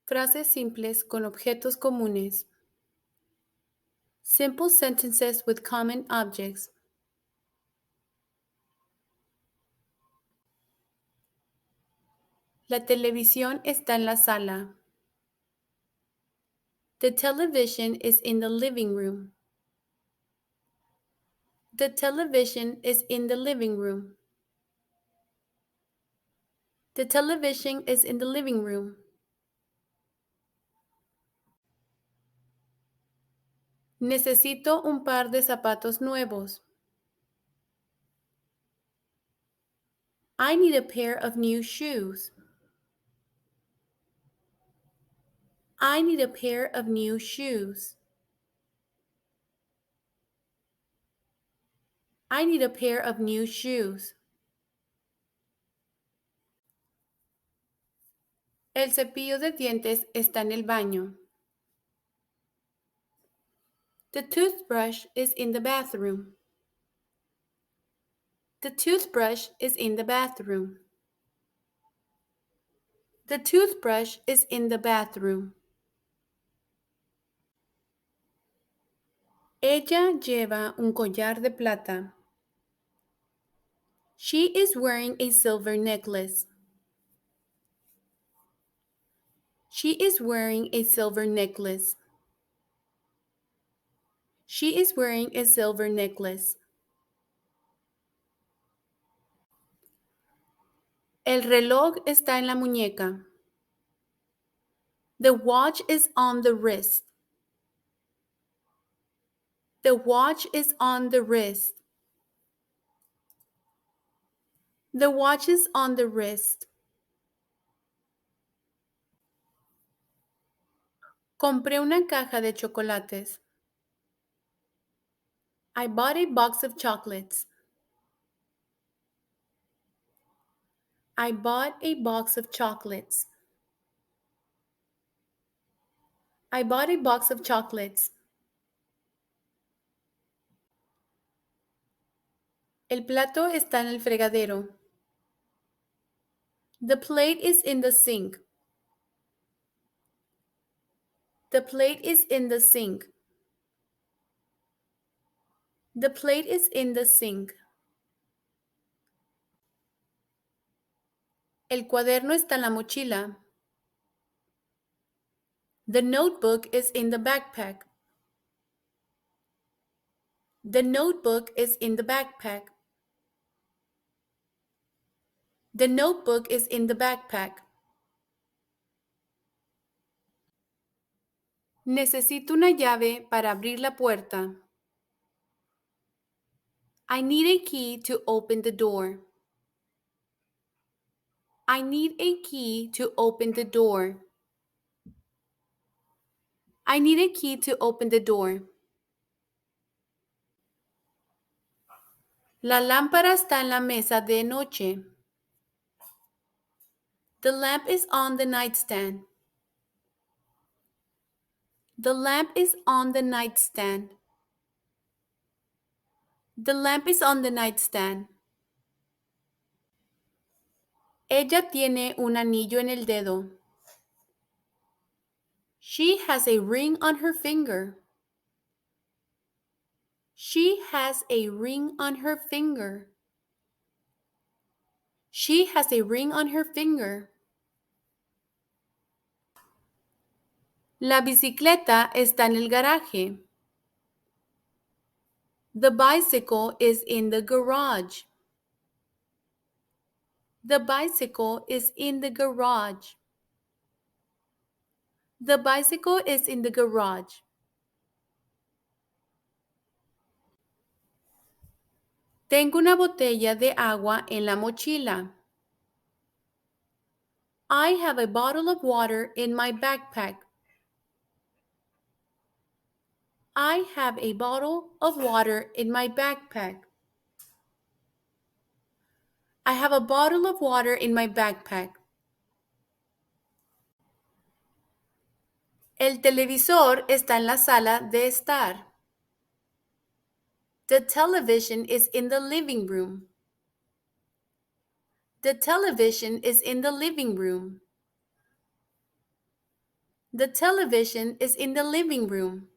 Frases simples con objetos comunes. Simple sentences with common objects. La televisión está en la sala. The television is in the living room. The television is in the living room. The television is in the living room. Necesito un par de zapatos nuevos. I need a pair of new shoes. I need a pair of new shoes. I need a pair of new shoes. El cepillo de dientes está en el baño. The toothbrush is in the bathroom. The toothbrush is in the bathroom. The toothbrush is in the bathroom. Ella lleva un collar de plata. She is wearing a silver necklace. She is wearing a silver necklace. She is wearing a silver necklace. El reloj está en la muñeca. The watch is on the wrist. The watch is on the wrist. The watch is on the wrist. Compré una caja de chocolates. I bought a box of chocolates. I bought a box of chocolates. I bought a box of chocolates. El plato está en el fregadero. The plate is in the sink. The plate is in the sink. The plate is in the sink. El cuaderno está en la mochila. The notebook is in the backpack. The notebook is in the backpack. The notebook is in the backpack. Necesito una llave para abrir la puerta. I need a key to open the door. I need a key to open the door. I need a key to open the door. La lámpara está en la mesa de noche. The lamp is on the nightstand. The lamp is on the nightstand. The lamp is on the nightstand. Ella tiene un anillo en el dedo. She has a ring on her finger. She has a ring on her finger. She has a ring on her finger. La bicicleta está en el garaje. The bicycle is in the garage. The bicycle is in the garage. The bicycle is in the garage. Tengo una botella de agua en la mochila. I have a bottle of water in my backpack. I have a bottle of water in my backpack. I have a bottle of water in my backpack. El televisor está en la sala de estar. The television is in the living room. The television is in the living room. The television is in the living room.